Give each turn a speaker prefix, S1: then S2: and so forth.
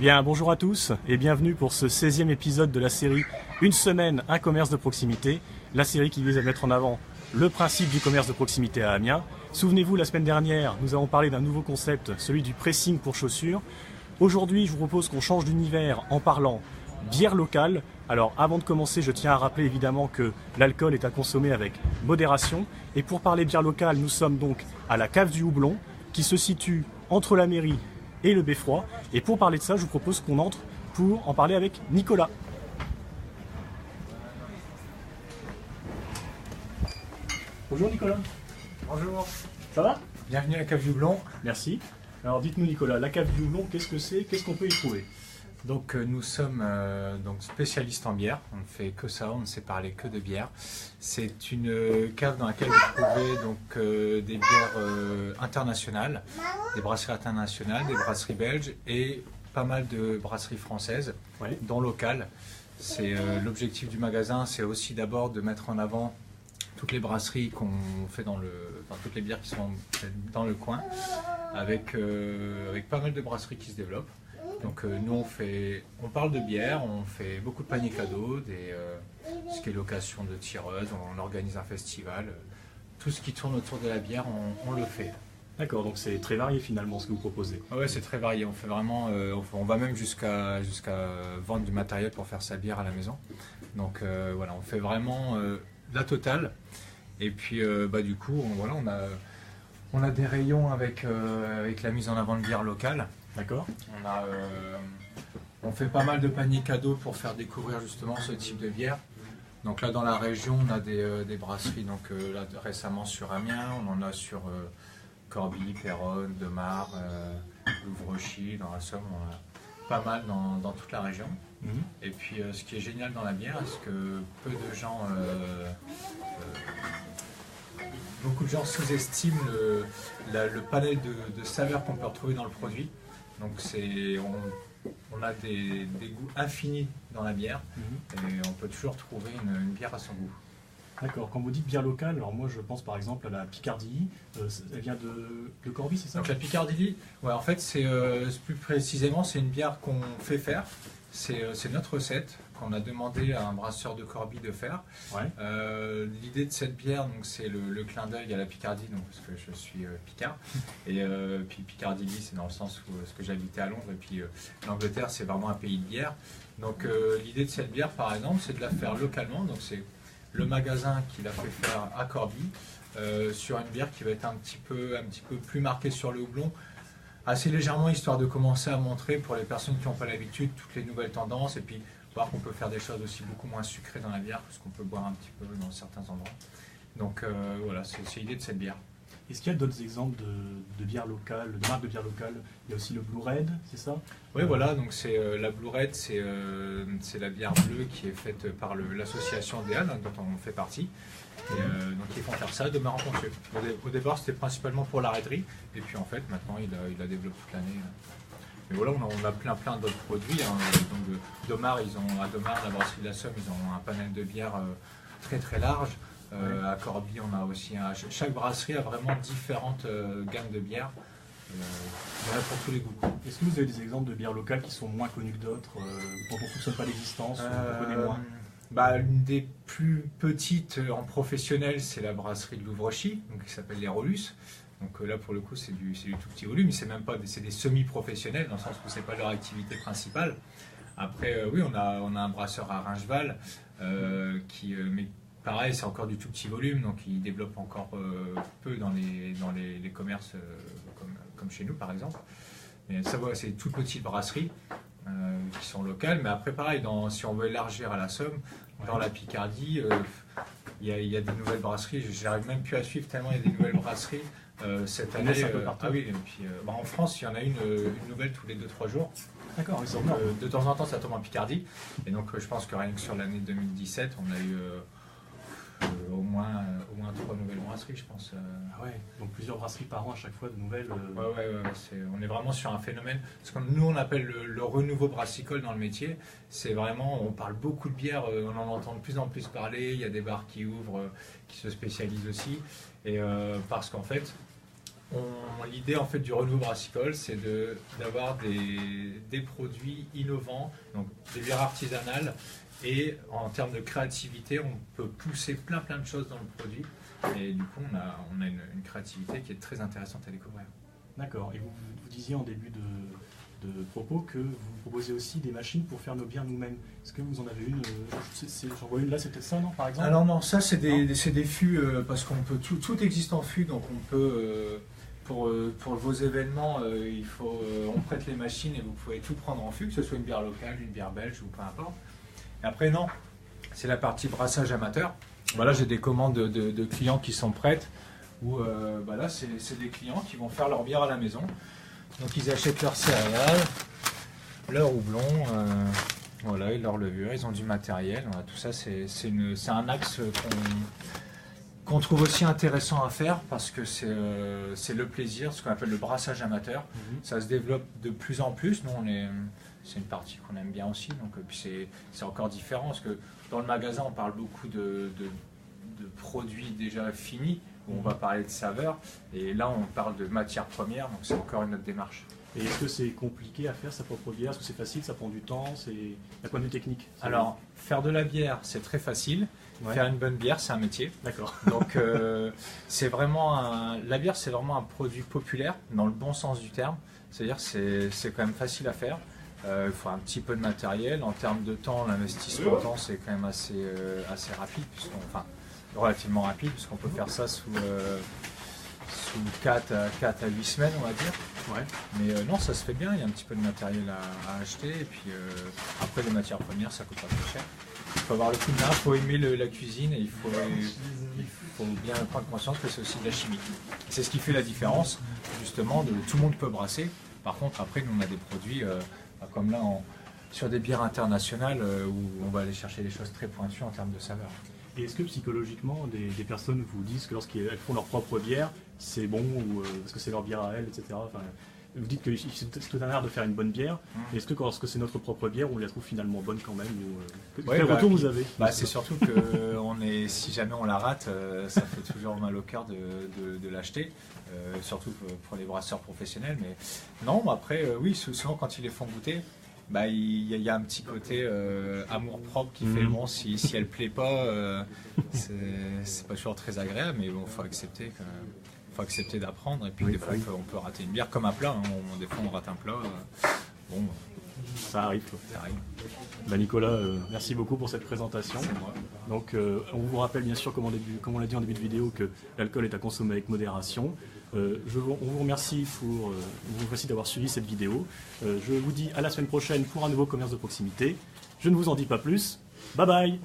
S1: Bien, bonjour à tous et bienvenue pour ce 16e épisode de la série Une semaine, un commerce de proximité, la série qui vise à mettre en avant le principe du commerce de proximité à Amiens. Souvenez-vous, la semaine dernière, nous avons parlé d'un nouveau concept, celui du pressing pour chaussures. Aujourd'hui, je vous propose qu'on change d'univers en parlant bière locale. Alors, avant de commencer, je tiens à rappeler évidemment que l'alcool est à consommer avec modération. Et pour parler bière locale, nous sommes donc à la Cave du Houblon, qui se situe entre la mairie et le Beffroi. Et pour parler de ça, je vous propose qu'on entre pour en parler avec Nicolas. Bonjour Nicolas.
S2: Bonjour,
S1: Ça va?
S2: bienvenue à la Cave du Houblon.
S1: Merci. Alors dites-nous Nicolas, la Cave du Houblon, qu'est-ce que c'est? Qu'est-ce qu'on peut y trouver?
S2: Donc nous sommes donc spécialistes en bière, on ne fait que ça, on ne sait parler que de bière. C'est une cave dans laquelle vous trouvez donc des bières internationales, des brasseries internationales, des brasseries belges et pas mal de brasseries françaises,
S1: Ouais.
S2: dont locales. C'est l'objectif du magasin, c'est aussi d'abord de mettre en avant toutes les brasseries qu'on fait toutes les bières qui sont dans le coin, avec pas mal de brasseries qui se développent. Donc nous on parle de bière, on fait beaucoup de paniers cadeaux, ce qui est location de tireuses, on organise un festival, tout ce qui tourne autour de la bière on le fait.
S1: D'accord, donc c'est très varié finalement ce que vous proposez.
S2: Ah ouais, c'est très varié, on fait vraiment, on va même jusqu'à vendre du matériel pour faire sa bière à la maison. Donc voilà, on fait vraiment la totale. Et puis du coup on a des rayons avec la mise en avant de bière locale.
S1: D'accord.
S2: On fait pas mal de paniers cadeaux pour faire découvrir justement ce type de bière. Donc là dans la région on a des brasseries, donc là récemment sur Amiens, on en a sur Corbie, Péronne, Demare, Louvrechy, dans la Somme, on a pas mal dans toute la région. Et puis ce qui est génial dans la bière, c'est que beaucoup de gens sous-estiment le panel de saveurs qu'on peut retrouver dans le produit. Donc on a des goûts infinis dans la bière et on peut toujours trouver une bière à son goût.
S1: D'accord, quand vous dites bière locale, alors moi je pense par exemple à la Picardie, elle vient de Corbie, c'est ça?
S2: Donc la Picardie, ouais, en fait plus précisément c'est une bière qu'on fait faire, c'est notre recette qu'on a demandé à un brasseur de Corbie de faire.
S1: Ouais.
S2: L'idée de cette bière, donc c'est le clin d'œil à la Picardie, donc parce que je suis picard, et puis Picardie c'est dans le sens où parce que j'habitais à Londres et puis l'Angleterre c'est vraiment un pays de bière. Donc l'idée de cette bière par exemple c'est de la faire localement, donc c'est le magasin qui l'a fait faire à Corbie sur une bière qui va être un petit peu plus marquée sur le houblon, assez légèrement, histoire de commencer à montrer pour les personnes qui n'ont pas l'habitude toutes les nouvelles tendances et puis voir qu'on peut faire des choses aussi beaucoup moins sucrées dans la bière que ce qu'on peut boire un petit peu dans certains endroits. Donc voilà, c'est l'idée de cette bière.
S1: Est-ce qu'il y a d'autres exemples de bière locale, de marques de bière locale? Il y a aussi le Blue Red, c'est ça?
S2: Oui, voilà, donc c'est la Blue Red, c'est la bière bleue qui est faite par l'association des Halles, dont on fait partie. Et, donc ils font faire ça de Mar en Ponthieu. Au départ c'était principalement pour la raiderie, et puis en fait maintenant il la développe toute l'année. Mais voilà, on a plein d'autres produits. Donc Domar, à Domar, la brasserie de la Somme, ils ont un panel de bières très très large. À Corbie, on a aussi chaque brasserie a vraiment différentes gammes de bières. Il y en a pour tous les goûts.
S1: Est-ce que vous avez des exemples de bières locales qui sont moins connues que d'autres, dont on ne soupçonne pas l'existence, ou on connaît moins?
S2: Une des plus petites en professionnel, c'est la brasserie de Louvrechy, donc qui s'appelle les Rolus. Donc là, pour le coup, c'est du tout petit volume, c'est même pas c'est des semi-professionnels, dans le sens où c'est pas leur activité principale. Après, oui, on a un brasseur à Ringeval, mais pareil, c'est encore du tout petit volume, donc il développe encore peu dans les commerces comme chez nous, par exemple. Mais ça, voilà, c'est des toutes petites brasseries qui sont locales. Mais après, pareil, si on veut élargir à la Somme, dans la Picardie, il y a des nouvelles brasseries. Je n'arrive même plus à suivre tellement il y a des nouvelles brasseries. Cette année, oui, et puis, en France, il y en a une nouvelle tous les 2-3 jours.
S1: D'accord,
S2: Donc, de temps en temps, ça tombe en Picardie. Et donc, je pense que rien que sur l'année 2017, on a eu au moins 3 nouvelles brasseries, je pense.
S1: Ah ouais, donc plusieurs brasseries par an à chaque fois, de nouvelles.
S2: Ouais, on est vraiment sur un phénomène. Ce que nous, on appelle le renouveau brassicole dans le métier. C'est vraiment, on parle beaucoup de bière, on en entend de plus en plus parler. Il y a des bars qui ouvrent, qui se spécialisent aussi. Et parce qu'en fait, L'idée en fait du renouveau brassicole, c'est d'avoir des produits innovants, donc des bières artisanales, et en termes de créativité, on peut pousser plein de choses dans le produit, et du coup on a une créativité qui est très intéressante à découvrir.
S1: D'accord. Et vous disiez en début de propos que vous proposez aussi des machines pour faire nos bières nous-mêmes. Est-ce que vous en avez une j'en vois une là, c'est peut-être ça, non, par exemple?
S2: Alors non, ça c'est des fûts, parce qu'on peut tout existe en fût, donc on peut pour vos événements, on prête les machines et vous pouvez tout prendre en fût, que ce soit une bière locale, une bière belge ou peu importe. Et après non, c'est la partie brassage amateur. Voilà, j'ai des commandes de clients qui sont prêtes, où là c'est des clients qui vont faire leur bière à la maison. Donc ils achètent leurs céréales, leur houblon, voilà, et leur levure, ils ont du matériel. Voilà, tout ça c'est un axe qu'on trouve aussi intéressant à faire parce que c'est le plaisir, ce qu'on appelle le brassage amateur. Ça se développe de plus en plus. Nous, c'est une partie qu'on aime bien aussi. Donc, puis c'est encore différent parce que dans le magasin, on parle beaucoup de produits déjà finis où on va parler de saveurs. Et là, on parle de matières premières. Donc, c'est encore une autre démarche.
S1: Et est-ce que c'est compliqué à faire sa propre bière? Est-ce que c'est facile? Ça prend du temps? D'un point de vue technique?
S2: Alors, faire de la bière, c'est très facile. Ouais. Faire une bonne bière, c'est un métier.
S1: D'accord.
S2: Donc, c'est vraiment la bière, c'est vraiment un produit populaire dans le bon sens du terme. C'est-à-dire que c'est quand même facile à faire. Il faut un petit peu de matériel. En termes de temps, l'investissement en temps, c'est quand même assez rapide, relativement rapide, puisqu'on peut faire ça sous 4 à 8 semaines, on va dire.
S1: Ouais.
S2: Mais non, ça se fait bien, il y a un petit peu de matériel à acheter. Et puis après, les matières premières, ça coûte pas très cher. Il faut avoir le coup de main, il faut aimer la cuisine et il faut bien prendre conscience que c'est aussi de la chimie. C'est ce qui fait la différence, justement, tout le monde peut brasser. Par contre, après, nous, on a des produits, comme là, sur des bières internationales, où on va aller chercher des choses très pointues en termes de saveur.
S1: Et est-ce que psychologiquement, des personnes vous disent que lorsqu'elles font leur propre bière, c'est bon, ou parce que c'est leur bière à elles, etc. Enfin, vous dites que c'est tout un art de faire une bonne bière. Est-ce que lorsque c'est notre propre bière, on la trouve finalement bonne quand même quel retour vous avez?
S2: C'est surtout que si jamais on la rate, ça fait toujours mal au cœur de l'acheter, surtout pour les brasseurs professionnels. Mais non, après, oui, souvent quand ils les font goûter, il y a un petit côté amour propre qui fait bon, si elle plaît pas, c'est pas toujours très agréable, mais bon, faut accepter d'apprendre. Et puis des fois, on peut rater une bière comme un plat. Des fois, on rate un plat.
S1: Ça arrive.
S2: Ça arrive.
S1: Nicolas, merci beaucoup pour cette présentation.
S2: C'est moi.
S1: Donc, on vous rappelle bien sûr, comme on l'a dit en début de vidéo, que l'alcool est à consommer avec modération. On vous remercie d'avoir suivi cette vidéo. Je vous dis à la semaine prochaine pour un nouveau commerce de proximité. Je ne vous en dis pas plus. Bye bye!